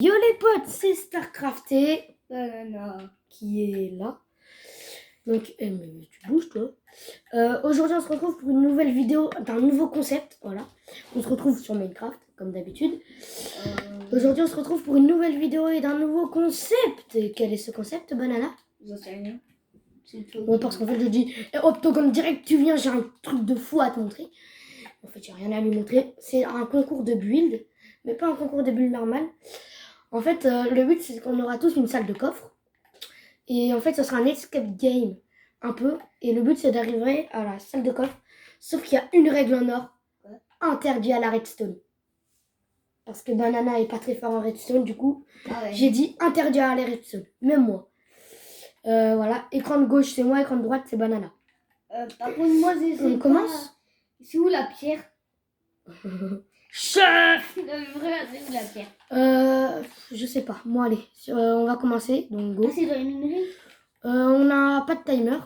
Yo les potes, c'est Starcrafté, Banana qui est là. Donc, mais tu bouges toi. Aujourd'hui on se retrouve pour une nouvelle vidéo d'un nouveau concept, voilà. On se retrouve sur Minecraft, comme d'habitude. Aujourd'hui on se retrouve pour une nouvelle vidéo et d'un nouveau concept. Et quel est ce concept, Banana? J'en sais rien. Ouais, parce qu'en fait je dis, comme direct tu viens, j'ai un truc de fou à te montrer. En fait j'ai rien à lui montrer, c'est un concours de build, mais pas un concours de build normal. En fait, le but, c'est qu'on aura tous une salle de coffre. Et en fait, ce sera un escape game, un peu. Et le but, c'est d'arriver à la salle de coffre. Sauf qu'il y a une règle en or. Interdit à la redstone. Parce que Banana est pas très fort en redstone, du coup. J'ai dit interdit à la redstone. Même moi. Voilà. Écran de gauche, c'est moi. Écran de droite, c'est Banana. Par contre, moi, On commence. C'est où la pierre? Chef! C'est où la pierre? Je sais pas. Moi, allez. On va commencer. Donc, go. Ah, c'est dans les minerais? On n'a pas de timer.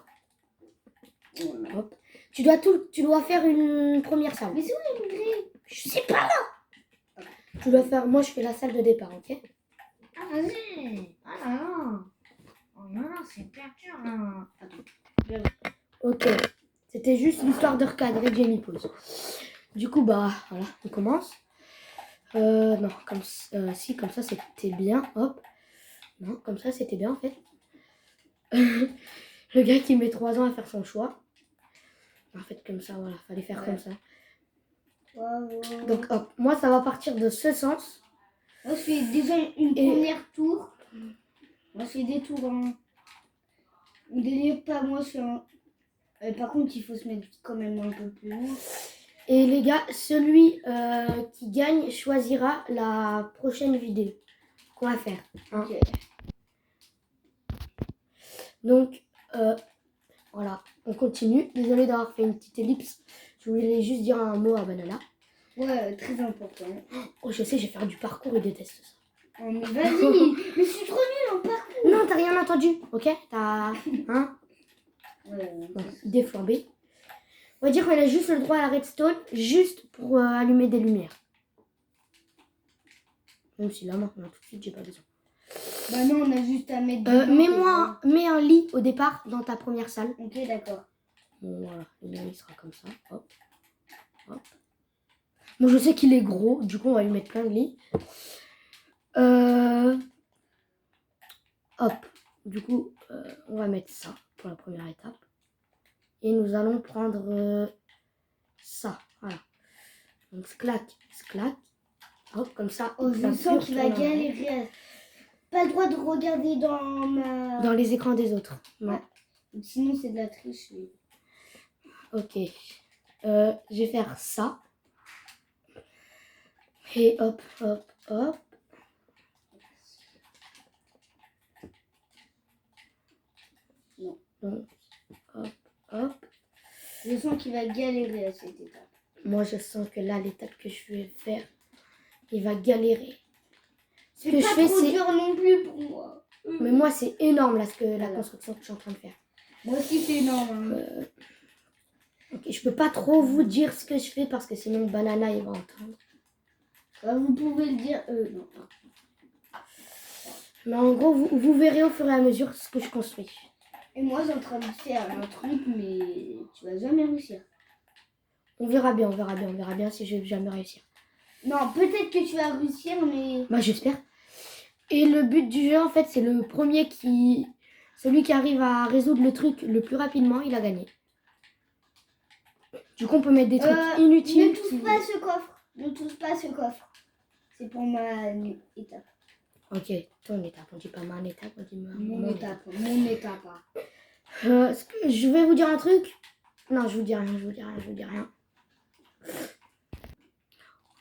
Hop. Tu dois faire une première salle. Mais c'est où les minerais? Je sais pas là. Tu dois faire. Moi, je fais la salle de départ, ok? Ah, vas-y. Ah là là. Oh non, non, c'est perdu là. Attends. Ok. C'était juste l'histoire de recadrer Jamie pose. Du coup, bah, voilà, on commence. Non, si, comme ça, c'était bien. Hop. Non, comme ça, c'était bien, en fait. Le gars qui met 3 ans à faire son choix. En fait, comme ça, voilà, fallait faire comme ça. Donc, hop, moi, ça va partir de ce sens. Moi, je fais déjà une première tour. Moi, je fais des tours en... Délire pas, moi, je fais un... par contre, il faut se mettre quand même un peu plus haut. Et les gars, celui qui gagne choisira la prochaine vidéo qu'on va faire. Hein. Ok. Donc, voilà, on continue. Désolée d'avoir fait une petite ellipse. Je voulais juste dire un mot à Banana. Ouais, très important. Oh, je sais, je vais faire du parcours, il déteste ça. Oh, mais vas-y. Mais je suis trop nulle en parcours. Non, t'as rien entendu, ok? T'as... Hein? Ouais. Bon, idée flambée. On va dire qu'on a juste le droit à la redstone, juste pour allumer des lumières. Même si là, maintenant, tout de suite, j'ai pas besoin. Bah non, on a juste à mettre... Mets un lit au départ dans ta première salle. Ok, d'accord. Bon, voilà, le lit il sera comme ça. Hop. Hop. Bon, je sais qu'il est gros, du coup, on va lui mettre plein de lits. Hop. Du coup, on va mettre ça pour la première étape. Et nous allons prendre ça. Voilà. Donc, clac. Hop, comme ça. Oh, je sens qu'il va galérer. Pas le droit de regarder dans les écrans des autres. Non. Ouais. Sinon, c'est de la triche. Ok. Je vais faire ça. Et hop. Non. Donc, hop. Je sens qu'il va galérer à cette étape. Moi, je sens que là, l'étape que je vais faire, il va galérer. Ce que je fais, c'est dur non plus pour moi. Mais moi, c'est énorme là, la construction que je suis en train de faire. Moi aussi, c'est énorme. Ok, je peux pas trop vous dire ce que je fais parce que sinon Banana il va entendre. Vous pouvez le dire. Non. Mais en gros, vous verrez au fur et à mesure ce que je construis. Et moi, j'ai en train de faire un truc, mais tu vas jamais réussir. On verra bien si je vais jamais réussir. Non, peut-être que tu vas réussir, mais... Bah, j'espère. Et le but du jeu, en fait, c'est le premier qui... Celui qui arrive à résoudre le truc le plus rapidement, il a gagné. Du coup, on peut mettre des trucs inutiles. Ne touche pas ce coffre. Ne touche pas ce coffre. C'est pour ma étape. Ok, ton étape. On dit pas ma étape, on dit mon étape. Mon étape. Je vais vous dire un truc. Non, je vous dis rien.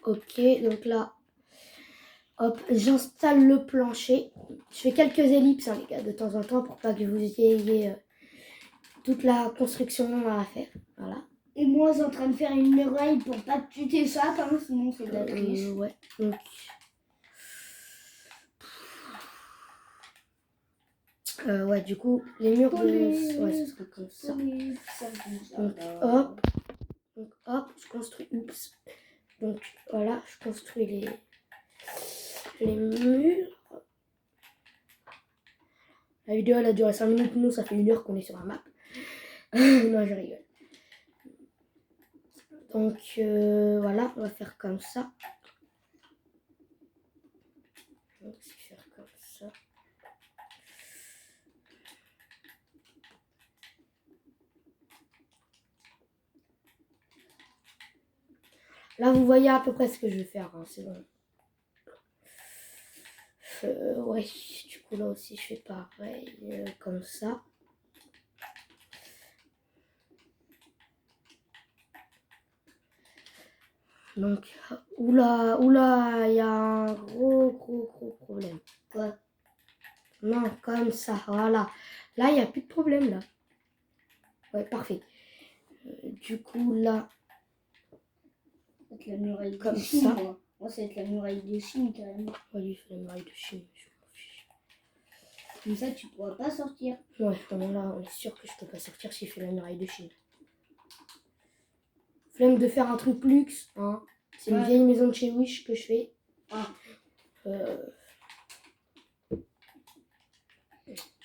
Ok, donc là, hop, j'installe le plancher. Je fais quelques ellipses, hein, les gars, de temps en temps, pour pas que vous ayez toute la construction à faire. Voilà. Et moi, je suis en train de faire une oreille pour pas que tu t'échappes, hein, sinon c'est de la triche. Ouais, donc... ouais, du coup, les murs de... Ouais, ce sera comme ça. Donc, hop, je construis... Oups. Donc, voilà, je construis les murs. La vidéo elle a duré 5 minutes, nous ça fait 1 heure qu'on est sur la map. Non, je rigole. Donc voilà, on va faire comme ça. On va aussi faire comme ça. Là, vous voyez à peu près ce que je vais faire, hein, c'est bon. Ouais, du coup là aussi je fais pareil, comme ça. Donc, oula, il y a un gros problème. Ouais. Non, comme ça, voilà. Là, il n'y a plus de problème, là. Ouais, parfait. Du coup, là... C'est la muraille Comme de Chine, ça. moi, ça va être la muraille de Chine, carrément. Ouais, lui, il fait la muraille de Chine. Je m'en fiche. Comme ça, tu pourras pas sortir. Ouais, vraiment là, on est sûr que je peux pas sortir s'il fait la muraille de Chine. Flemme de faire un truc luxe, hein. C'est une vieille maison de chez Wish que je fais. Ah.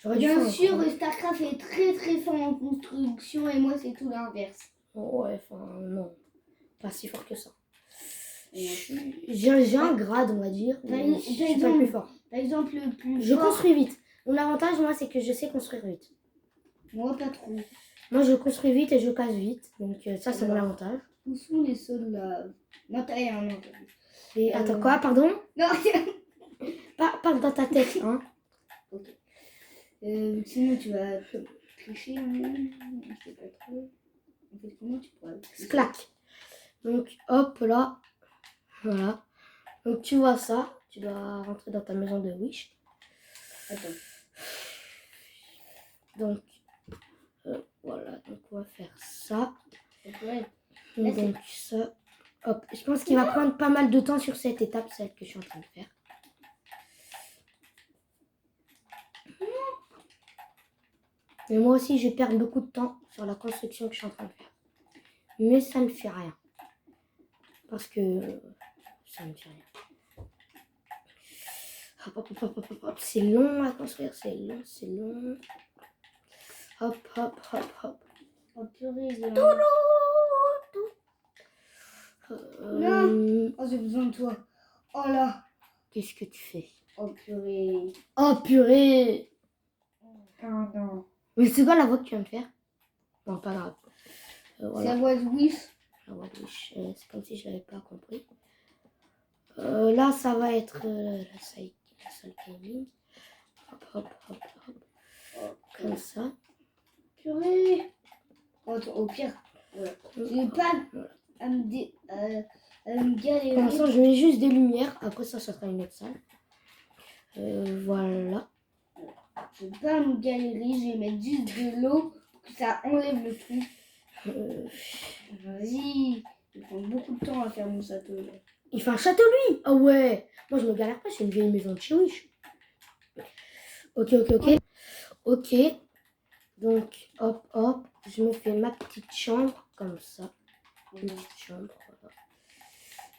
Bien sûr, StarCraft est très fort en construction et moi, c'est tout l'inverse. Ouais, enfin, non. Pas si fort que ça. J'ai un grade, on va dire. Mais je suis pas le plus fort. Par exemple, le plus Je fort... construis vite. Mon avantage, moi, c'est que je sais construire vite. Moi, pas trop. Moi, je construis vite et je casse vite. Donc, ça, c'est mon avantage. Où sont les sols là? Non, t'as rien, non. Et attends, quoi, pardon? Non, Pas dans ta tête, hein. Ok. Sinon, tu vas tricher, hein? Je sais pas trop. En fait, comment tu pourras tricher? Clac. Donc, hop, là. Voilà. Donc, tu vois ça. Tu dois rentrer dans ta maison de Wish. Attends. Donc, voilà. Donc, on va faire ça. Ouais. Donc, ça. Hop. Je pense qu'il va prendre pas mal de temps sur cette étape, celle que je suis en train de faire. Mais moi aussi, je perds beaucoup de temps sur la construction que je suis en train de faire. Mais ça ne fait rien. Parce que ça ne fait rien. Hop, hop, hop, hop, hop. C'est long à construire, c'est long. Hop, hop, hop, hop. Oh purée, Non. Oh, j'ai besoin de toi. Oh là. Qu'est-ce que tu fais? Oh purée. Oh purée. Pardon. Mais c'est quoi la voix que tu viens de faire? Non, pas grave. Voilà. C'est la voix de Wish. La voix de Wish. C'est comme si je l'avais pas compris. Là, ça va être la salle gaming. Hop, hop, hop, hop. Comme ça. Purée. Oh, au pire, voilà. Je vais pas à me galérer. Pour l'instant, je mets juste des lumières. Après ça, ça sera une autre salle. Voilà. Je vais pas me galérer. Je vais mettre juste de l'eau pour que ça enlève le truc. Vas-y. Il prend beaucoup de temps à faire mon château. Là. Il fait un château, lui? Ah ouais. Moi, je me galère pas. C'est une vieille maison de chez Wish. Ok. Ok. Donc, hop, hop. Je me fais ma petite chambre comme ça. Une petite chambre, voilà.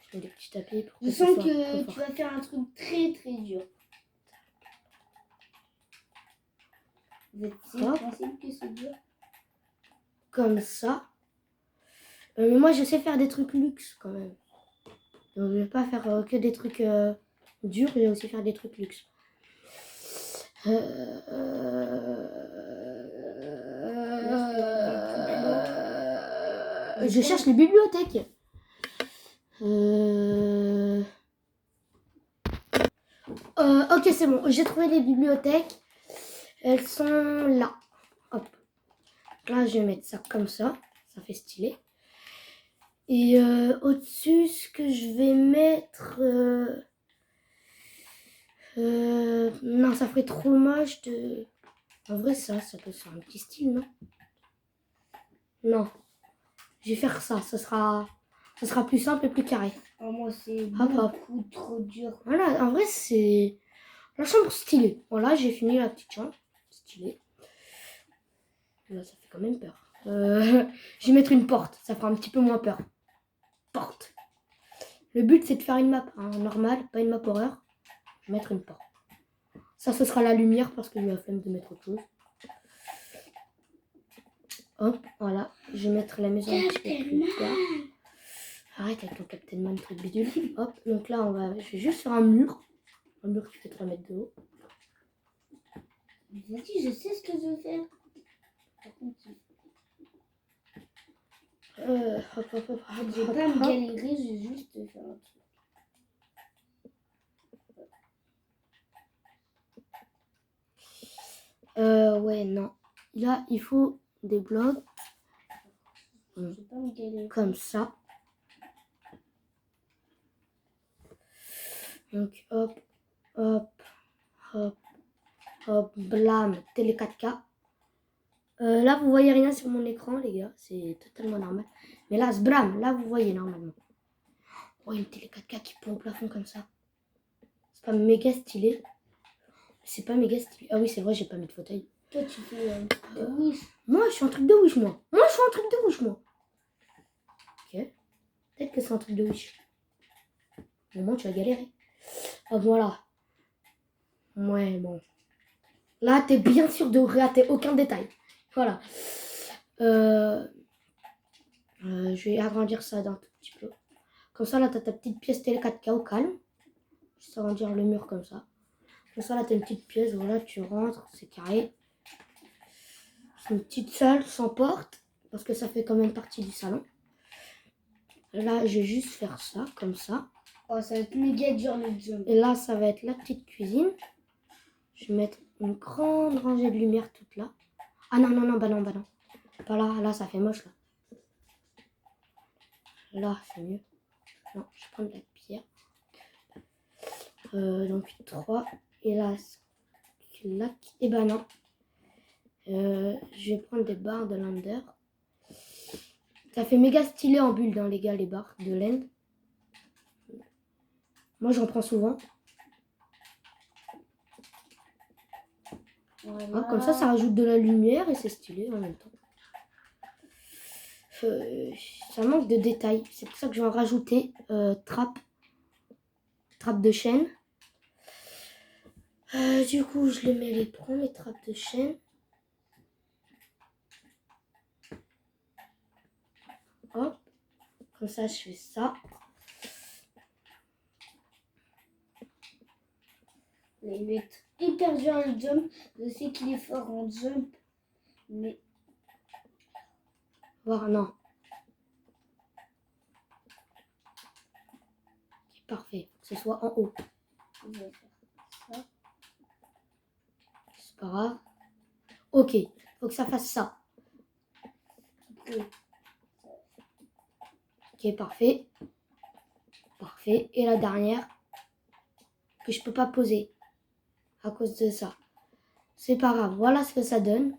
Je mets des petits tapis pour je sens que tu vas faire un truc très dur. Vous êtes sensible que c'est dur? Comme ça. Mais moi, je sais faire des trucs luxe quand même. Donc, je vais pas faire que des trucs durs. Je vais aussi faire des trucs luxe. Je cherche les bibliothèques. Ok, c'est bon. J'ai trouvé les bibliothèques. Elles sont là. Hop. Là, je vais mettre ça comme ça. Ça fait stylé. Et au-dessus, ce que je vais mettre... non, ça ferait trop moche de... En vrai, ça peut faire un petit style, non? Non. Je vais faire ça. Ça sera plus simple et plus carré. Oh, moi, c'est beaucoup trop dur. Voilà, en vrai, c'est la chambre stylée. Voilà, j'ai fini la petite chambre. Stylée. Là, ça fait quand même peur. Je vais mettre une porte. Ça fera un petit peu moins peur. Porte. Le but, c'est de faire une map normale, pas une map horreur. mettre une porte. Ça, ce sera la lumière parce que j'ai la flemme de mettre autre chose. Hop, voilà. Je vais mettre la maison un petit peu plus bas. Arrête avec ton Captain Man, truc bidule. Hop, donc là, je vais juste faire un mur. Un mur qui fait 3 mètres de haut. Vas-y, je sais ce que je veux faire. Par contre, Hop, hop, hop. je vais pas me galérer, je vais juste faire un truc. Ouais, non. Là, il faut des blocs. Je vais pas me galérer. Comme ça. Donc, hop, hop, hop, hop, blam, télé 4K. Là, vous voyez rien sur mon écran, les gars. C'est totalement normal. Mais là, blam, là, vous voyez normalement. Oh, une télé 4K qui pend au plafond comme ça. C'est pas méga stylé. C'est pas méga stylé. Ah oui, c'est vrai, j'ai pas mis de fauteuil. Toi, tu fais de Wish. Moi, je suis un truc de Wish, moi. Moi, je suis un truc de Wish, moi. Ok. Peut-être que c'est un truc de Wish. Au moment, tu vas galérer. Ah, voilà. Ouais, bon. Là, t'es bien sûr de rater aucun détail. Voilà. Je vais agrandir ça d'un tout petit peu. Comme ça, là, t'as ta petite pièce télé 4K au calme. Juste agrandir le mur comme ça. Comme ça, là, t'as une petite pièce. Voilà, tu rentres, c'est carré. C'est une petite salle sans porte. Parce que ça fait quand même partie du salon. Là, je vais juste faire ça, comme ça. Oh, ça va être méga dur le jump. Et là, ça va être la petite cuisine. Je vais mettre une grande rangée de lumière toute là. Ah non, non, non, bah non, bah non. Pas là, là, ça fait moche, là. Là, c'est mieux. Non, je vais prendre la pierre. Donc 3. Et là, clac. Et bah non. Je vais prendre des barres de Lander. Ça fait méga stylé en bulle, hein, les gars, les barres de Land. Moi, j'en prends souvent. Voilà. Hein, comme ça rajoute de la lumière et c'est stylé en même temps. Ça manque de détails. C'est pour ça que je vais en rajouter. Trappe de chaîne. Du coup, je les mets les premières trappes de chaîne. Hop. Comme ça, je fais ça. Il va être hyper dur le jump. Je sais qu'il est fort en jump. Mais Voir, non. Ok, parfait. Faut que ce soit en haut. je vais faire ça. C'est pas grave. Ok. Faut que ça fasse ça. Après, Ok, parfait. Parfait. Et la dernière. Que je peux pas poser. À cause de ça. C'est pas grave. Voilà ce que ça donne.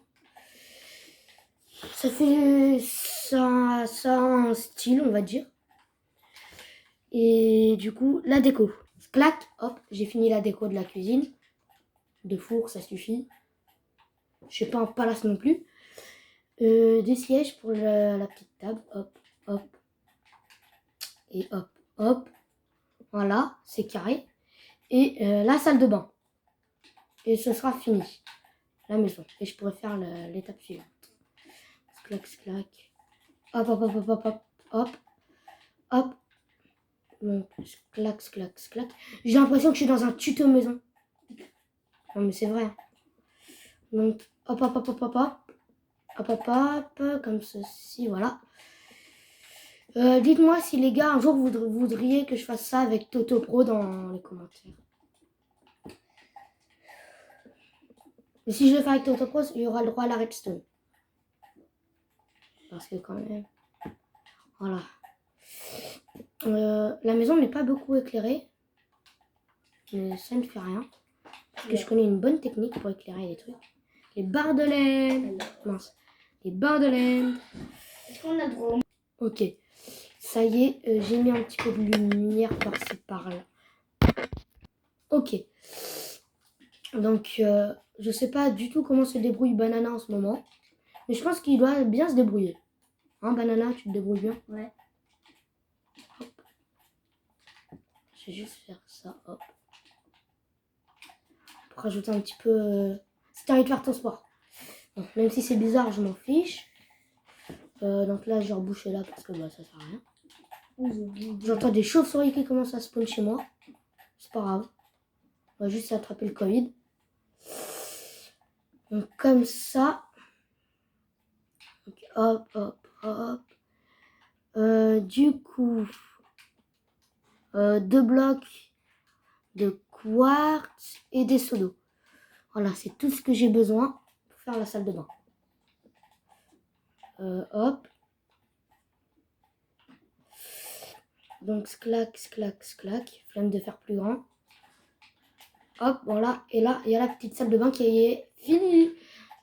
Ça fait ça un style, on va dire. Et du coup, la déco. Clac, hop, j'ai fini la déco de la cuisine. De four, ça suffit. Je sais pas un palace non plus. Des sièges pour la petite table. Hop, hop. Et hop, hop. Voilà, c'est carré. Et la salle de bain. Et ce sera fini. La maison. Et je pourrais faire l'étape suivante. Clac, clac. Hop, hop, hop, hop, hop, hop, hop. Hop. Donc, clac, clac, clac. J'ai l'impression que je suis dans un tuto maison. Non, mais c'est vrai. Hein. Donc, hop, hop, hop, hop, hop, hop. Hop, hop, hop. Comme ceci, voilà. Dites-moi si les gars, un jour, vous voudriez que je fasse ça avec Toto Pro dans les commentaires. Et si je le fais avec Toto Pro, il y aura le droit à la redstone. Parce que quand même... Voilà. La maison n'est pas beaucoup éclairée. Mais ça ne fait rien. Parce que je connais une bonne technique pour éclairer les trucs. Les barres de laine. Mince. Les barres de laine. est-ce qu'on a droit? Ok. Ça y est, j'ai mis un petit peu de lumière par-ci par-là. Ok. Donc, je sais pas du tout comment se débrouille Banana en ce moment. Mais je pense qu'il doit bien se débrouiller. Hein, Banana, tu te débrouilles bien? Ouais. Hop. Je vais juste faire ça, hop. pour rajouter un petit peu... si t'as envie de faire ton sport. Bon, même si c'est bizarre, je m'en fiche. Donc là, je vais reboucher là parce que bah, ça sert à rien. J'entends des chauves-souris qui commencent à spawn chez moi. C'est pas grave. On va juste attraper le Covid. Donc comme ça. Donc, hop, hop, hop. Du coup, 2 blocs de quartz et des seaux d'eau. Voilà, c'est tout ce que j'ai besoin pour faire la salle de bain. Hop. Donc, sclac, sclac, sclac. Flemme de faire plus grand. Hop, voilà. Et là, il y a la petite salle de bain qui est finie.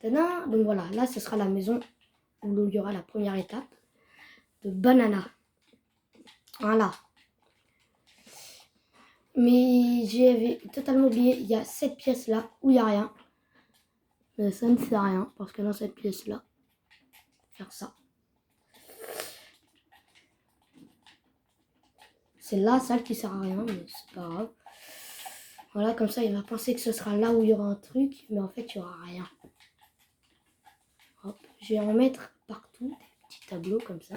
Tadam. Donc voilà, là, ce sera la maison où il y aura la première étape de banana. Voilà. Mais j'avais totalement oublié, il y a cette pièce là où il n'y a rien. Mais ça ne sert à rien parce que dans cette pièce là, faire ça. C'est la salle qui sert à rien, mais c'est pas grave. Voilà, comme ça il va penser que ce sera là où il y aura un truc, mais en fait il n'y aura rien. Hop, je vais en mettre partout, des petits tableaux comme ça.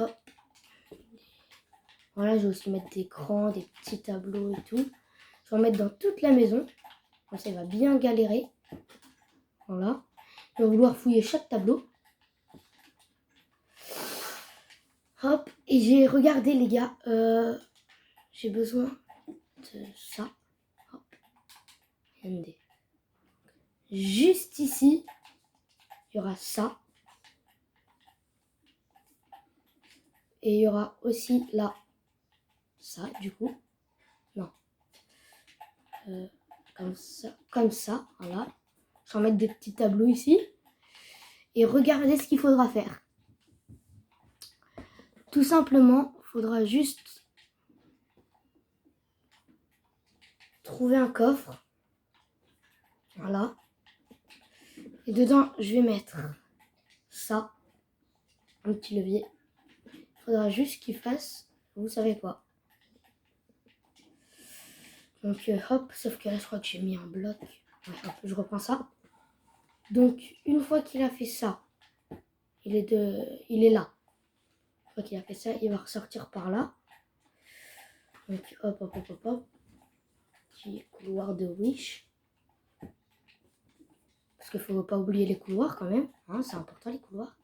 Hop. Voilà, je vais aussi mettre des crans, des petits tableaux et tout. Je vais en mettre dans toute la maison. Comme ça, il va bien galérer. Voilà. Il va vouloir fouiller chaque tableau. Hop. Et j'ai regardé, les gars. J'ai besoin de ça. Hop. ND. Juste ici, il y aura ça. Et il y aura aussi là, ça, du coup. Non. Comme ça, voilà. Je vais en mettre des petits tableaux ici. Et regardez ce qu'il faudra faire. Tout simplement, il faudra juste trouver un coffre. Voilà. Et dedans, je vais mettre ça. Un petit levier. Il faudra juste qu'il fasse, vous savez quoi. Donc hop, sauf que là, je crois que j'ai mis un bloc. Ouais, hop, je reprends ça. Donc, une fois qu'il a fait ça, il est là. Une fois qu'il a fait ça, il va ressortir par là. Donc, hop, hop, hop, hop, hop. Petit couloir de Wish. Parce qu'il ne faut pas oublier les couloirs quand même. Hein, c'est important les couloirs.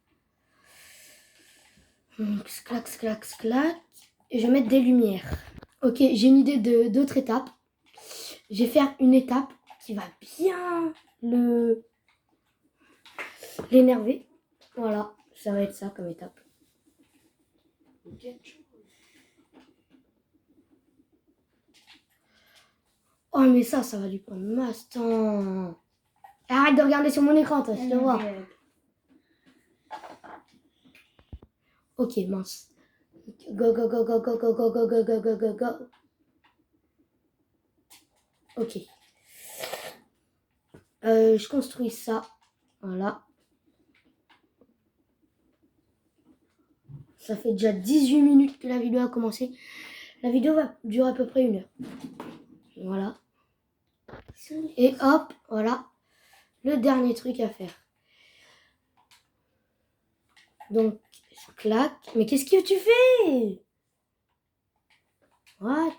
Donc, sclac, sclac, sclac. Et je vais mettre des lumières. Ok, j'ai une idée d'autres étapes. Je vais faire une étape qui va bien l'énerver. Voilà, ça va être ça comme étape. Oh mais ça va lui prendre masse temps. Arrête de regarder sur mon écran, toi, je te vois. Ok, mince. Go, go, go, go, go, go, go, go, go, go, go, go, go. Ok. Je construis ça. Voilà. Ça fait déjà 18 minutes que la vidéo a commencé. La vidéo va durer à peu près 1 heure. Voilà. Et hop, voilà. Le dernier truc à faire. Donc, je claque. Mais qu'est-ce que tu fais? What?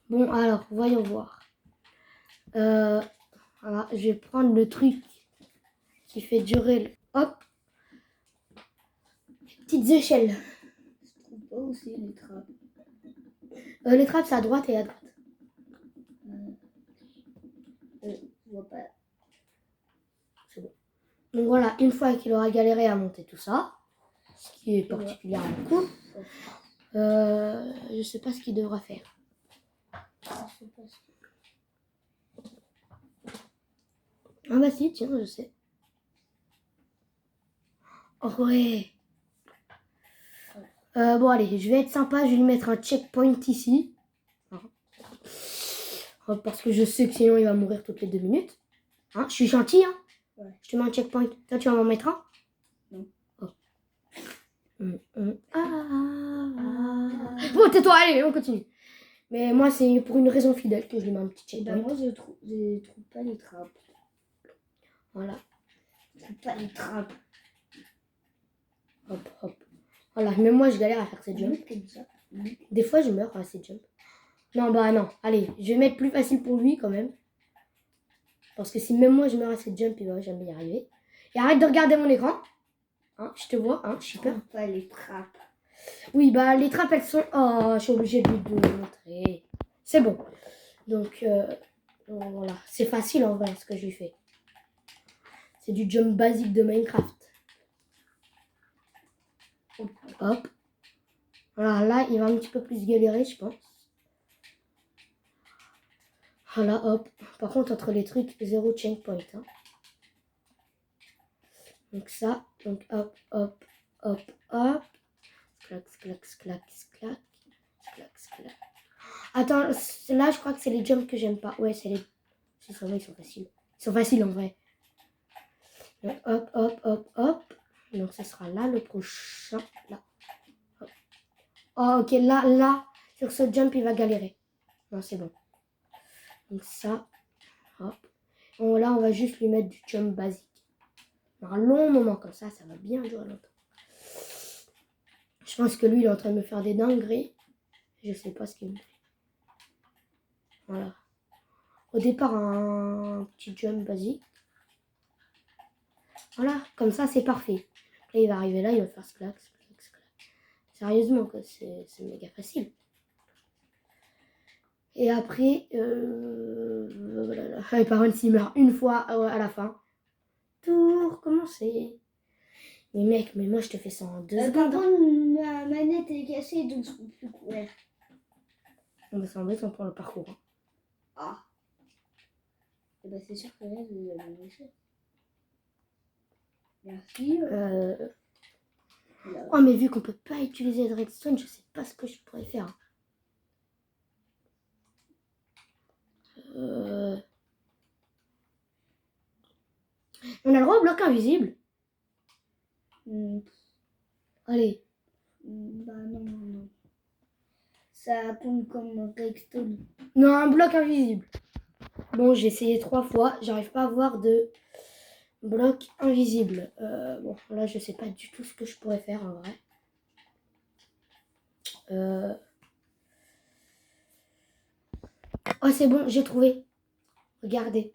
Bon, alors, voyons voir. Voilà, je vais prendre le truc qui fait durer le... Hop. Petites échelles. Je trouve pas où c'est les trappes. Les trappes, c'est à droite et à droite. Je vois pas. C'est bon. Donc voilà, une fois qu'il aura galéré à monter tout ça, ce qui est particulièrement cool, je sais pas ce qu'il devra faire. Ah bah si, tiens, je sais. Oh ouais. Bon allez, je vais être sympa, je vais lui mettre un checkpoint ici. Parce que je sais que sinon il va mourir toutes les 2 minutes. Hein, je suis gentil, hein. Ouais. Je te mets un checkpoint. Toi, tu vas m'en mettre un? Non. Oh. Bon, tais-toi, allez, on continue. Mais moi, c'est pour une raison fidèle que je lui mets un petit Et checkpoint. moi, je trouve pas les trappes. Voilà, Je trouve pas les trappes. hop, hop. Voilà, même moi, je galère à faire ces jumps. Comme ça. Des fois, je meurs à ces jumps. Non, bah non. Allez, je vais mettre plus facile pour lui quand même. Parce que si même moi, je meurs à ces jumps, il va jamais y arriver. Et arrête de regarder mon écran. Hein, je te vois, hein, je suis Je peur. trouve pas les trappes. Oui, bah les trappes, elles sont... Oh, je suis obligée de lui montrer. C'est bon. Donc, voilà. C'est facile en vrai, ce que je lui fais. C'est du jump basique de Minecraft. Hop, hop. Voilà, là, il va un petit peu plus galérer, je pense. Voilà, hop. Par contre, entre les trucs, 0 checkpoint. Hein. Donc ça, donc hop, hop, hop, hop. Clac, clac, clac, clac, clac, clac. Attends, là, je crois que c'est les jumps que j'aime pas. Ouais, c'est les... C'est ça, ils sont faciles. Ils sont faciles en vrai. Donc, hop, hop, hop, hop. Donc, ce sera là, le prochain. Là. Hop. Oh, ok, là, sur ce jump, il va galérer. Non, c'est bon. Donc, ça, hop. Bon, là, on va juste lui mettre du jump basique. Un long moment comme ça va bien durer longtemps. Je pense que lui, il est en train de me faire des dingueries. Je sais pas ce qu'il me fait. Voilà. Au départ, un petit jump basique. Voilà, comme ça, c'est parfait. Là, il va arriver là, il va faire clac, clac, clac. Sérieusement, quoi, c'est méga facile. Et après, voilà. Et par contre, s'il meurt une fois à la fin, tout recommencer. Mais mec, mais moi, je te fais ça en 2 Par secondes. contre, ma manette est cassée, donc je peux plus courir. On va s'embêter pour le parcours. Hein. Ah. Et bah, c'est sûr que là, je vais le laisser. Merci. Oh, mais vu qu'on peut pas utiliser de redstone, je sais pas ce que je pourrais faire. On a le droit au bloc invisible. Allez. Bah non. Ça compte comme redstone. Non, un bloc invisible. Bon, j'ai essayé 3 fois. J'arrive pas à avoir de bloc invisible. Bon, là, je sais pas du tout ce que je pourrais faire en vrai. Oh, c'est bon, j'ai trouvé. Regardez.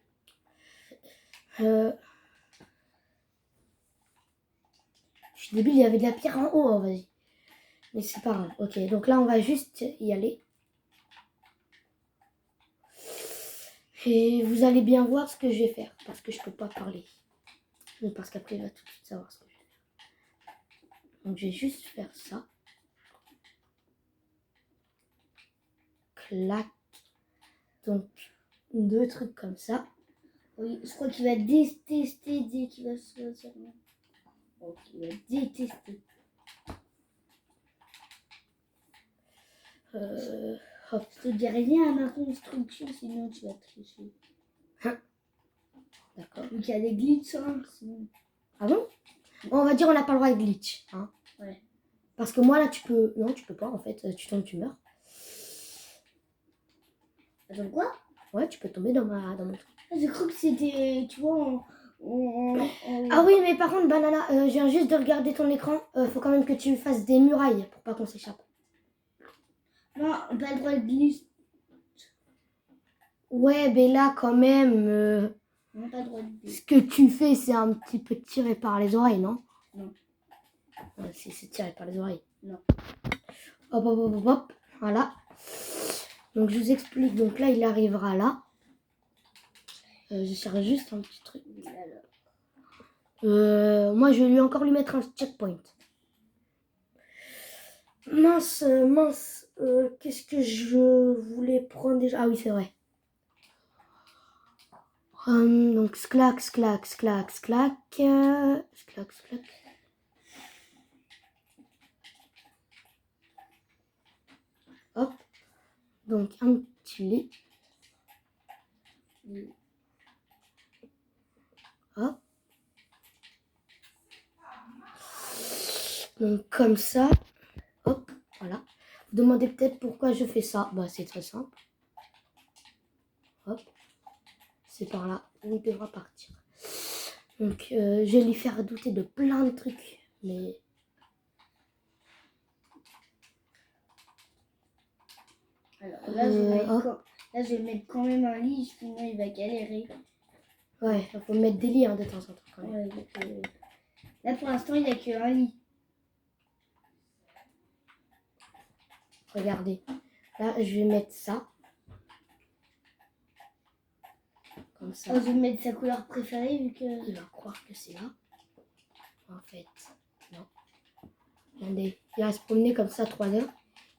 Je suis débile, il y avait de la pierre en haut. Oh, vas-y. Mais c'est pas grave. Ok, donc là, on va juste y aller. Et vous allez bien voir ce que je vais faire. Parce que je peux pas parler. Mais parce qu'après, il va tout de suite savoir ce que je vais faire. Donc, je vais juste faire ça. Clac. Donc, 2 trucs comme ça. Oui, je crois qu'il va détester dès qu'il va se servir. Oh, il va détester. Hop. Je te dis rien à ma construction, sinon tu vas tricher. D'accord. Donc il y a des glitches, hein, sinon. Ah bon? Bon, on va dire on n'a pas le droit de glitch. Hein. Ouais. Parce que moi, là, tu peux... Non, tu peux pas, en fait. Tu tombes, tu meurs. Attends, quoi? Ouais, tu peux tomber dans mon truc. J'ai cru que c'était, tu vois, Ah oui, mais par contre, Banana, je viens juste de regarder ton écran. Faut quand même que tu fasses des murailles pour pas qu'on s'échappe. Non, pas le droit de glitch. Ouais, mais là, quand même... Non, pas le droit de glitch. Ce que tu fais, c'est un petit peu tiré par les oreilles, non? Non. Ouais, c'est tiré par les oreilles. Non. Hop, hop, hop, hop, hop. Voilà. Donc, je vous explique. Donc là, il arrivera là. Je cherche juste un petit truc. Moi, je vais encore lui mettre un checkpoint. Mince. Qu'est-ce que je voulais prendre déjà? Ah oui, c'est vrai. Donc, clac. Hop. Donc, un petit lit. Hop. Donc, comme ça. Hop, voilà. Vous demandez peut-être pourquoi je fais ça. Bah, c'est très simple. Hop. C'est par là où il devra partir. Donc, je vais lui faire douter de plein de trucs. Mais... Alors là, hop. là, je vais mettre quand même un lit, sinon il va galérer. Ouais, il faut mettre des lits de temps en temps quand même. Ouais, donc, là, pour l'instant, il n'y a qu'un lit. Regardez. Là, je vais mettre ça. Comme ça. Oh, je vais mettre sa couleur préférée vu que... Il va croire que c'est là. En fait, non. Regardez, il va se promener comme ça 3 heures.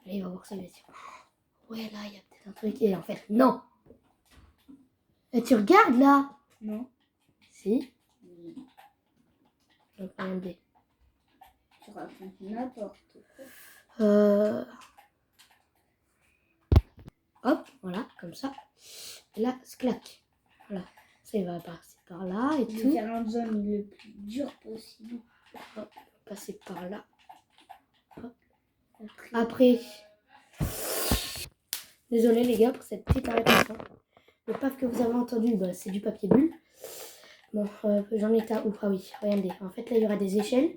Là, il va voir ça, il va se dire, ouais, là, il y a peut-être un truc. Et en fait, non. Et tu regardes là? Non. Si. Donc, regardez. Tu racontes n'importe quoi. Hop, voilà, comme ça. Et là, clac. Voilà. Ça, il va passer par là et Je vais tout. faire un zone le plus dur possible. Hop, passer par là. Hop. Après, Après, désolé les gars pour cette petite arrêtation. Le paf que vous avez entendu, bah, c'est du papier bulle. Bon, j'en étais à où? Ah oui, regardez. En fait, là, il y aura des échelles.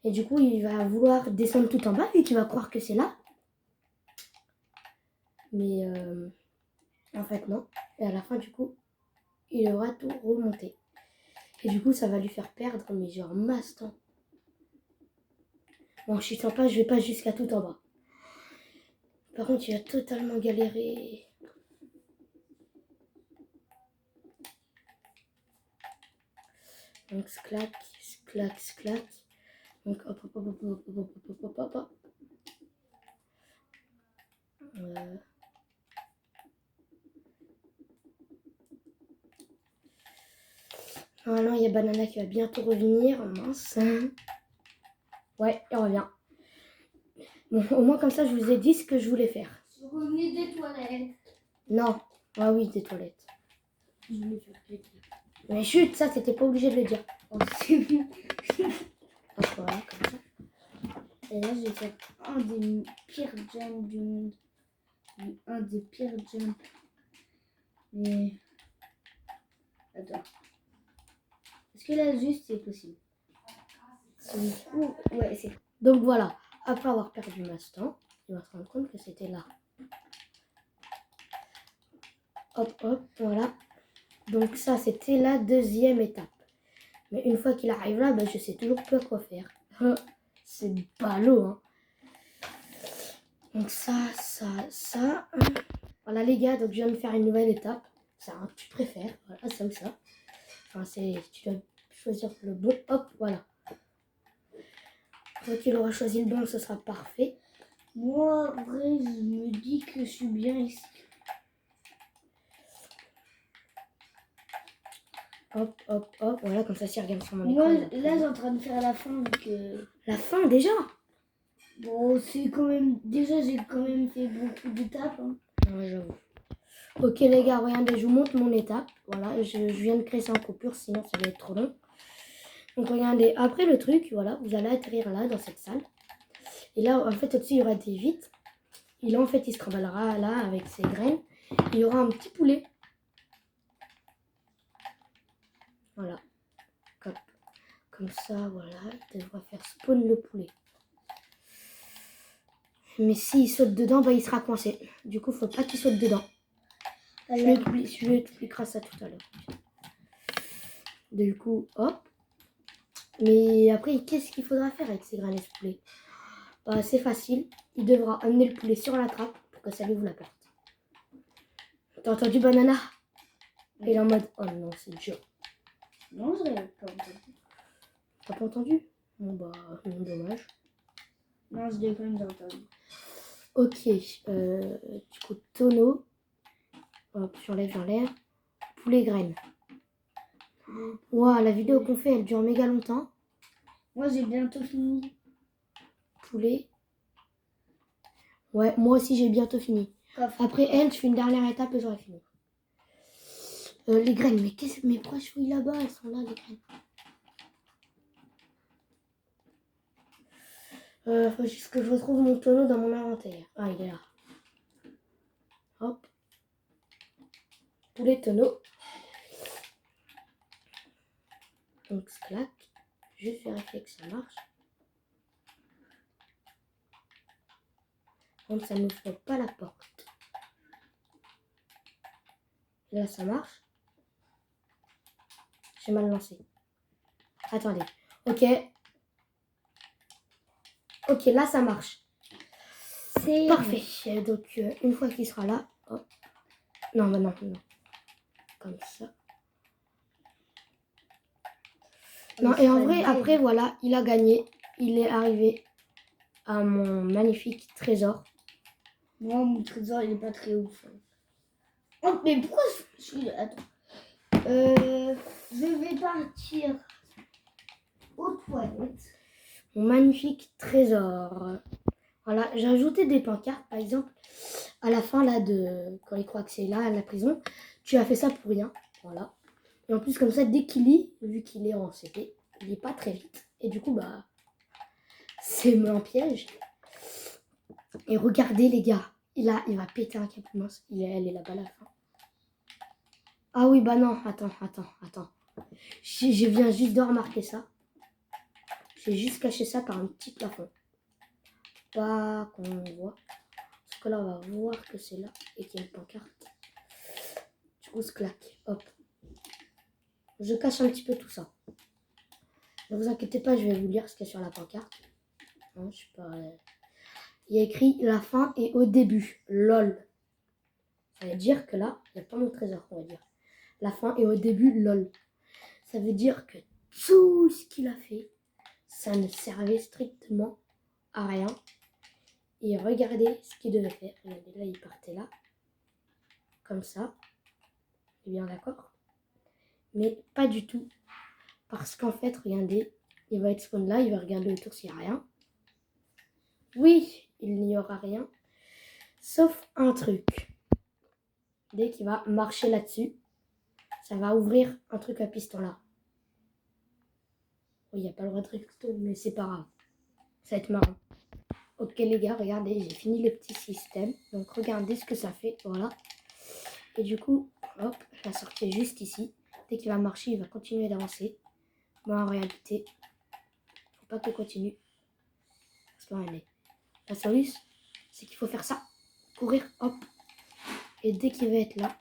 Et du coup, il va vouloir descendre tout en bas vu qu'il va croire que c'est là. Mais en fait, non. Et à la fin, du coup, il aura tout remonté. Et du coup, ça va lui faire perdre, mais genre masse temps. Bon, je suis sympa, je vais pas jusqu'à tout en bas. Par contre, il a totalement galéré. Donc, clac, clac, clac. Donc, hop, hop, hop, hop, hop, hop, hop, hop, hop, hop. Normalement, il y a Banana qui va bientôt revenir. Mince. Ouais, il revient. Bon, au moins, comme ça, je vous ai dit ce que je voulais faire. je revenais des toilettes. Non. Ah oui, des toilettes. Je voulais faire quelqu'un. Mais chut, ça, t'étais pas obligé de le dire. Oh, c'est bon. Hop, voilà, comme ça. Et là, je vais faire un des pires jumps du monde. Un des pires jumps. Mais... Attends. Est-ce que là, juste, c'est possible? Ouais, c'est... Donc voilà, après avoir perdu masse temps, il va se rendre compte que c'était là. Hop, hop, voilà. Donc ça, c'était la deuxième étape. Mais une fois qu'il arrive là, ben, je sais toujours pas quoi faire. C'est ballot, hein. Donc ça. Voilà les gars, donc je viens de faire une nouvelle étape. C'est un tu préfères, voilà, ça ou ça. Enfin, tu dois choisir le bon, hop, voilà. Quand il aura choisi le bon, ce sera parfait. Moi, en vrai, je me dis que je suis bien ici. Hop, hop, hop, voilà, comme ça, si regarde sur mon écran. Moi, là, j'ai en train de faire la fin, vu que... La fin, déjà? Bon, c'est quand même... Déjà, j'ai quand même fait beaucoup d'étapes. Hein. Ouais, j'avoue. Ok, les gars, regardez, je vous montre mon étape. Voilà, je viens de créer ça en coupure, sinon ça va être trop long. Donc, regardez, après le truc, voilà, vous allez atterrir là, dans cette salle. Et là, en fait, au-dessus, il y aura des vitres. Et là, en fait, il se trimballera là, avec ses graines. Il y aura un petit poulet. Voilà. Comme ça, voilà, il devra faire spawn le poulet. Mais s'il saute dedans, bah, il sera coincé. Du coup, faut pas qu'il saute dedans. Je vais expliquer ça tout à l'heure. Du coup, hop. Mais après, qu'est-ce qu'il faudra faire avec ces graines de poulet? Bah, c'est facile. Il devra amener le poulet sur la trappe pour que ça lui ouvre la porte. T'as entendu, Banana? Il est en mode, oh non, c'est dur. Non, je l'avais pas entendu. T'as pas entendu? Bon, bah, non, dommage. Non, je l'ai quand même entendu. Ok, du coup, tonneau. Hop, j'enlève. Poulet graines. Waouh, la vidéo qu'on fait, elle dure méga longtemps. Moi, j'ai bientôt fini. Poulet. Ouais, moi aussi, j'ai bientôt fini. Après elle, je fais une dernière étape et j'aurai fini. Les graines, mais pourquoi je fouille là-bas? Elles sont là, les graines. Faut juste que je retrouve mon tonneau dans mon inventaire. Ah, il est là. Hop. Tous les tonneaux. Donc, clac. Juste vérifier que ça marche. Donc, ça n'ouvre pas la porte. Et là, ça marche. J'ai mal lancé. Attendez. Ok. Ok, là, ça marche. C'est Parfait. Donc, une fois qu'il sera là... Hop. Non, bah non. Comme ça. Non, et en vrai, après, voilà, il a gagné. Il est arrivé à mon magnifique trésor. Moi, mon trésor, il est pas très ouf. Oh, mais pourquoi je suis... Attends. Je vais partir aux toilettes. Mon magnifique trésor. Voilà, j'ai ajouté des pancartes, par exemple, à la fin, là, de quand il croit que c'est là, à la prison. Tu as fait ça pour rien. Voilà. Et en plus, comme ça, dès qu'il lit, vu qu'il est en CP, il lit pas très vite. Et du coup, bah, c'est un piège. Et regardez, les gars. Il va péter un câble mince. Elle est là-bas à la fin. Ah oui, bah non, attends. Je viens juste de remarquer ça. J'ai juste caché ça par un petit plafond. Pas qu'on voit. Parce que là, on va voir que c'est là et qu'il y a une pancarte. Du coup, se claque. Hop. Je cache un petit peu tout ça. Ne vous inquiétez pas, je vais vous lire ce qu'il y a sur la pancarte. Non, je sais pas. Il y a écrit la fin est au début. LOL. Ça veut dire que là, il n'y a pas mon trésor, on va dire. La fin est au début. LOL. Ça veut dire que tout ce qu'il a fait, ça ne servait strictement à rien. Et regardez ce qu'il devait faire. Regardez, là, il partait là. Comme ça. Et bien d'accord. Mais pas du tout. Parce qu'en fait, regardez, il va être spawn là, il va regarder autour s'il n'y a rien. Oui, il n'y aura rien. Sauf un truc. Dès qu'il va marcher là-dessus, ça va ouvrir un truc à piston là. Oui, il n'y a pas le droit de redstone, mais c'est pas grave. Ça va être marrant. Ok les gars, regardez, j'ai fini le petit système. Donc regardez ce que ça fait, voilà. Et du coup, hop, je la sortir juste ici. Dès qu'il va marcher, il va continuer d'avancer. Moi en réalité, faut pas qu'il continue. Parce que regardez, la solution, c'est qu'il faut faire ça. Courir, hop. Et dès qu'il va être là,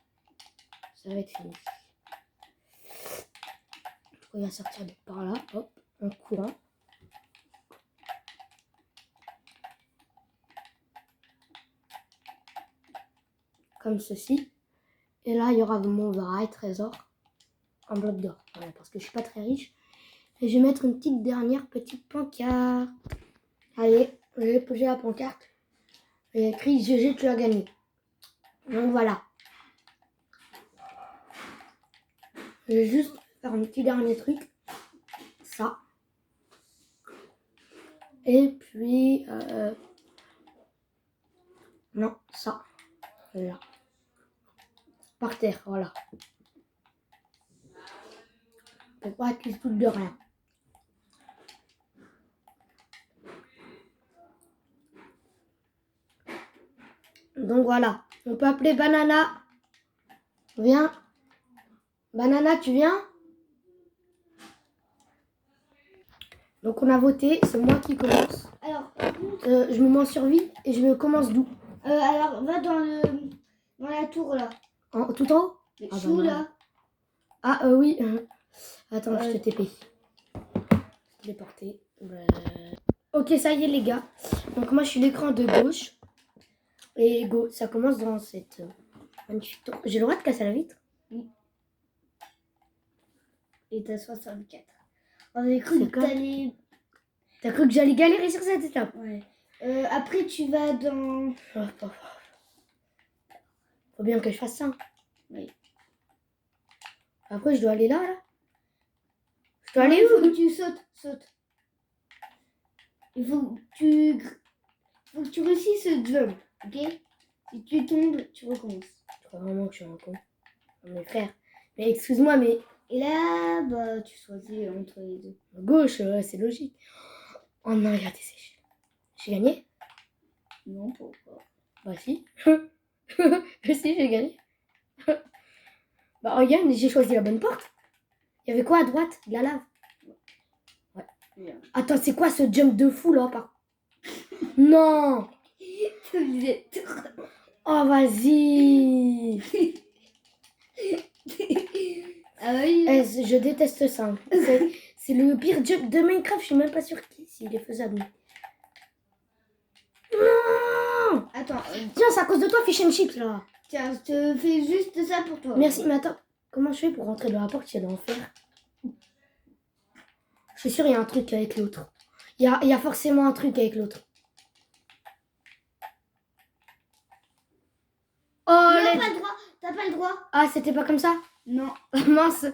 ça va être fini. Il va sortir de par là, hop, en courant. Comme ceci. Et là, il y aura mon vrai trésor en bloc d'or. Voilà, parce que je suis pas très riche. Et je vais mettre une petite dernière petite pancarte. Allez, je vais poser la pancarte. Il y a écrit GG, tu as gagné. Donc voilà. Je vais juste faire un petit dernier truc. Ça. Et puis... non, ça. Là. Par terre, voilà. Pour pas qu'il se doute de rien. Donc voilà. On peut appeler Banana. Viens. Banana, tu viens? Donc on a voté, c'est moi qui commence. Alors, Je me mets en survie et je me commence d'où? alors va dans la tour là. Tout en haut? Mais Ah, sous bah, là. Ah oui. Attends, je te TP. Déporté. Ok, ça y est les gars. Donc moi je suis l'écran de gauche. Et go, ça commence dans cette magnifique tour. J'ai le droit de casser la vitre? Et t'as 64. On avait cru que t'allais... T'as cru que j'allais galérer sur cette étape? Ouais. Après tu vas dans... Faut bien que je fasse ça. Oui. Après je dois aller là. Je dois Non, aller il où? faut que tu sautes. Il faut que tu réussisses ce jump, ok? Si tu tombes, tu recommences. Je crois vraiment que je suis un con. Mes frères. Mais excuse-moi, mais... Et là, bah tu choisis entre les deux. À gauche, c'est logique. Oh non, il y a des échelles. J'ai gagné? Non, pas encore. Bah si. Si, j'ai gagné. Bah regarde, j'ai choisi la bonne porte. Il y avait quoi à droite? De la lave. Bien. Attends, c'est quoi ce jump de fou là par... Non! Oh vas-y! Ah oui. Je déteste ça. C'est le pire jump de Minecraft, je suis même pas sûre s'il est faisable. Non! Attends, Tiens, c'est à cause de toi, Fish and Chips là. tiens, je te fais juste ça pour toi. Merci, mais attends, comment je fais pour rentrer dans la porte s'il y a de l'enfer? Je suis sûre il y a un truc avec l'autre. Il y a forcément un truc avec l'autre. Oh, T'as les... pas le droit, t'as pas le droit. Ah, c'était pas comme ça? Non. Mince.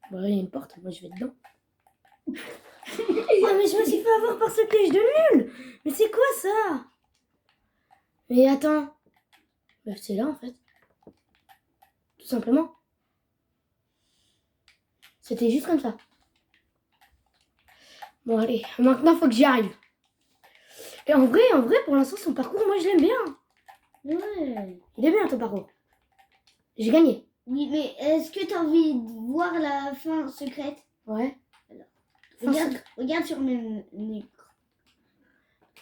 Bon, il y a une porte, moi je vais dedans. Oh, mais je me suis fait avoir par ce piège de nul. Mais c'est quoi ça? Mais attends. Bah, c'est là en fait. Tout simplement. C'était juste comme ça. Bon, allez, maintenant faut que j'y arrive. Et en vrai, pour l'instant, son parcours, moi je l'aime bien. Ouais. Il est bien ton parcours. J'ai gagné. Oui, mais est-ce que t'as envie de voir la fin secrète? Ouais. Regarde sur mon écran.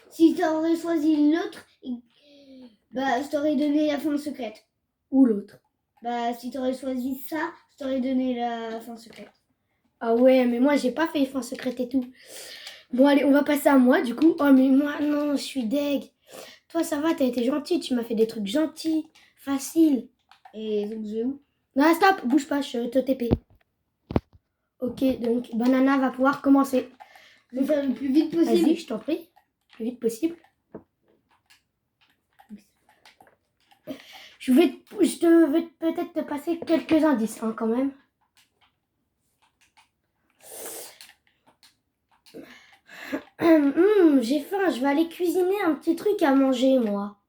Si t'aurais choisi l'autre, bah je t'aurais donné la fin secrète. Ou l'autre. Bah si t'aurais choisi ça, je t'aurais donné la fin secrète. Ah ouais, mais moi j'ai pas fait fin secrète et tout. Bon allez, on va passer à moi du coup. Oh mais moi non, je suis deg. Toi ça va, t'as été gentil, tu m'as fait des trucs gentils, faciles. Et donc je vais où? Non, stop, bouge pas, je te TP. Ok, donc Banana va pouvoir commencer. Je vais faire le plus vite possible. Vas-y, je t'en prie, le plus vite possible. Je vais peut-être te passer quelques indices hein, quand même. J'ai faim, je vais aller cuisiner un petit truc à manger moi.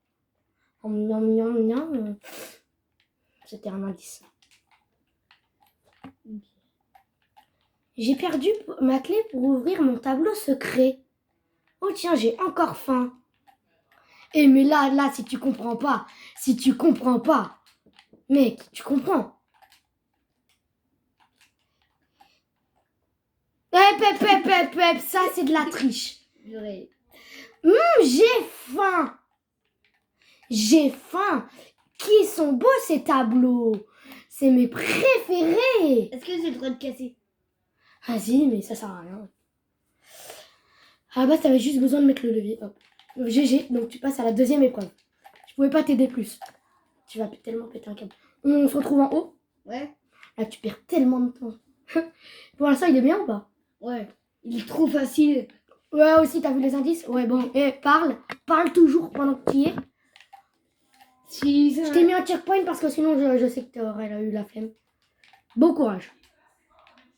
C'était un indice. J'ai perdu ma clé pour ouvrir mon tableau secret. Oh tiens, j'ai encore faim. Eh mais là, si tu comprends pas, mec, tu comprends. Pep, ça c'est de la triche. J'aurais... J'ai faim. J'ai faim. Qui sont beaux ces tableaux? C'est mes préférés. Est-ce que j'ai le droit de casser? Vas-y, mais ça sert à rien. À la base, t'avais juste besoin de mettre le levier. Hop. GG, donc tu passes à la deuxième épreuve. Je pouvais pas t'aider plus. Tu vas tellement péter un câble. On se retrouve en haut. Ouais. Là, tu perds tellement de temps. Pour l'instant, il est bien ou pas? Ouais. Il est trop facile. Ouais, aussi, t'as vu les indices? Ouais, bon. Et parle toujours pendant que tu y es. Si ça... Je t'ai mis un checkpoint parce que sinon, je sais que t'aurais eu la flemme. Bon courage.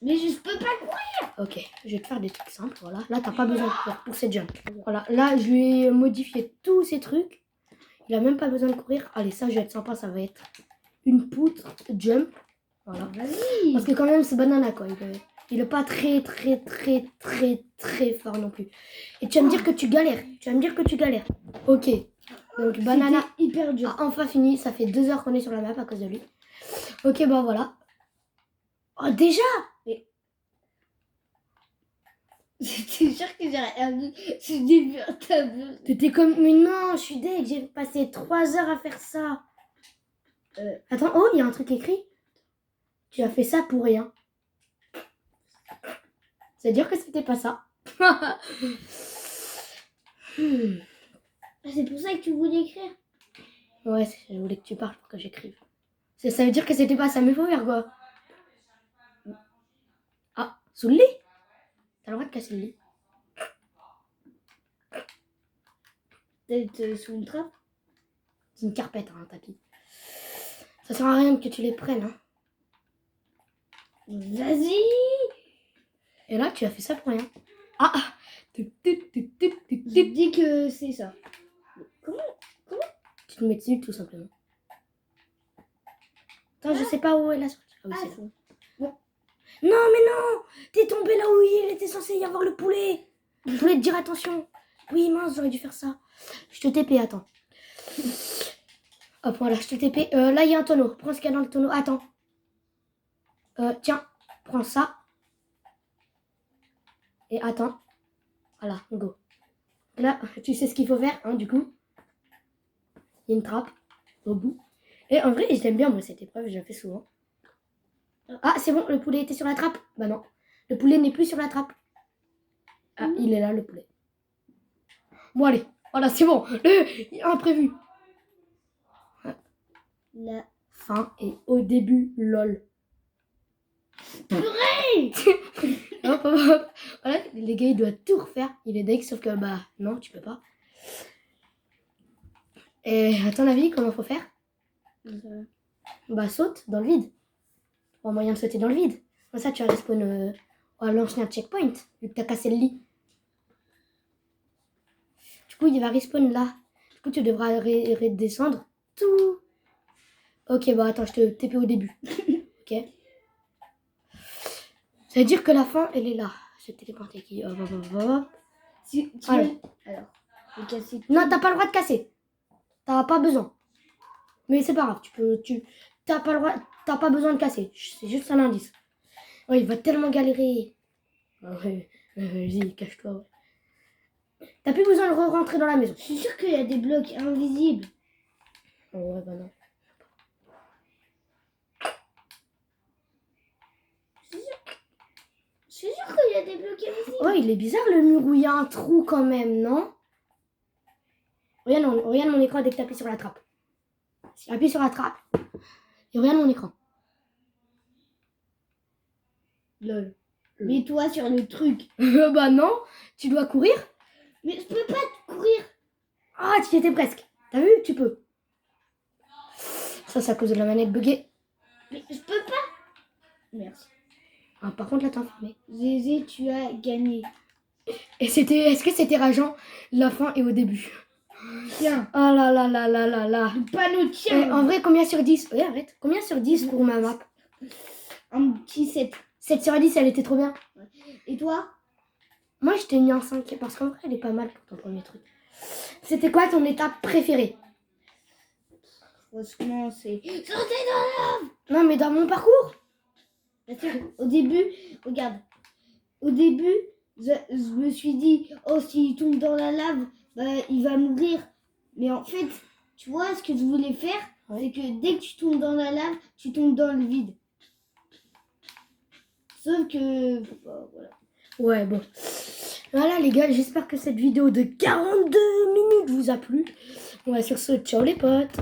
Mais je peux pas courir. Ok, je vais te faire des trucs simples, voilà. Là, t'as pas besoin de courir pour ces jumps. Voilà, là, je lui ai modifié tous ces trucs. Il a même pas besoin de courir. Allez, ça, je vais être sympa, ça va être une poutre jump. Voilà. Vas-y. Parce que quand même, c'est Banana, quoi. Il est pas très fort non plus. Et tu vas me dire que tu galères. Ok. Donc, Banana C'était hyper dur. a enfin fini. Ça fait 2 heures qu'on est sur la map à cause de lui. Ok, bah voilà. Oh, déjà? J'étais sûre que j'aurais appris ce début en tableau. T'étais comme... Mais non, je suis deg, j'ai passé 3 heures à faire ça. Attends, oh, il y a un truc écrit. Tu as fait ça pour rien. C'est-à-dire que c'était pas ça. C'est pour ça que tu voulais écrire. Ouais, je voulais que tu parles pour que j'écrive. Ça veut dire que c'était pas ça, mais faut faire quoi? Ah, sous le lit? T'as le droit de casser le lit. Peut-être sous une trappe. C'est une carpette, hein, un tapis. Ça sert à rien que tu les prennes, hein. Vas-y. Et là, tu as fait ça pour rien. Ah! Je dis que c'est ça. Tu te mets dessus, tout simplement. Attends, je sais pas où est la sortie. Ah oui, Ah, c'est là. c'est... Non, mais non! T'es tombé là où il était censé y avoir le poulet! Je voulais te dire attention. Oui, mince, j'aurais dû faire ça. Je te TP, attends. Hop, voilà, je te TP. Là, il y a un tonneau. Prends ce qu'il y a dans le tonneau. Attends. Tiens, prends ça. Et attends. Voilà, go. Là, tu sais ce qu'il faut faire, hein, du coup. Il y a une trappe au bout. Et en vrai, j'aime bien, moi, cette épreuve. Je la fais souvent. Ah, c'est bon, le poulet était sur la trappe. Bah non, le poulet n'est plus sur la trappe. Ah, il est là, le poulet. Bon, allez. Voilà, c'est bon. Le imprévu. La Fin et au début, lol. purée. Hop, hop, hop. Voilà, les gars, il doit tout refaire. Il est deg, sauf que, bah, non, tu peux pas. Et à ton avis, comment faut faire? Bah, saute dans le vide. Pas moyen de sauter dans le vide. Comme ça, tu vas respawn à l'ancien checkpoint, vu que t'as cassé le lit. Du coup, il va respawn là. Du coup, tu devras redescendre tout. Ok, bah attends, je te TP au début. Ok. Ça veut dire que la fin, elle est là. Je vais te téléporter qui. Hop, hop, hop, hop. Tu Voilà. alors, je vais casser. Non, t'as pas le droit de casser. T'as pas besoin. Mais c'est pas grave, t'as pas le droit, t'as pas besoin de casser. C'est juste un indice. Oh, il va tellement galérer. Ah ouais, vas-y, cache-toi. Ouais. T'as plus besoin de rentrer dans la maison. Je suis sûre qu'il y a des blocs invisibles. Oh, ouais, bah non. Je suis sûre qu'il y a des blocs invisibles. Oh, il est bizarre le mur où il y a un trou quand même, non? Regarde mon écran dès que t'appuies sur la trappe. Appuie sur la trappe. Et regarde mon écran. Lol. Mets-toi sur le truc. Bah non, tu dois courir. Mais je peux pas courir. Ah, tu y étais presque. T'as vu? Tu peux. Ça, c'est à cause de la manette buggée. Mais je peux pas. Merci. Ah, par contre, là, t'es enfermé. Zézé, tu as gagné. Et est-ce que c'était rageant la fin et au début? Tiens. Oh là là là là là là. Le panneau Et tien. en vrai, combien sur 10? Ouais, arrête. Combien sur 10 pour ma map? Un petit 7. 7 sur 10, elle était trop bien. Et toi? Moi, je t'ai mis en 5 parce qu'en vrai, elle est pas mal pour ton premier truc. C'était quoi ton étape préférée? Franchement, c'est... Sortez dans... Non, mais dans mon parcours? Au début, regarde. Au début, je me suis dit, oh, s'il tombe dans la lave, bah, il va mourir. Mais en fait, tu vois, ce que je voulais faire, c'est que dès que tu tombes dans la lave, tu tombes dans le vide. Sauf que... bah, voilà. Ouais, bon. Voilà, les gars, j'espère que cette vidéo de 42 minutes vous a plu. On va sur ce, ciao les potes.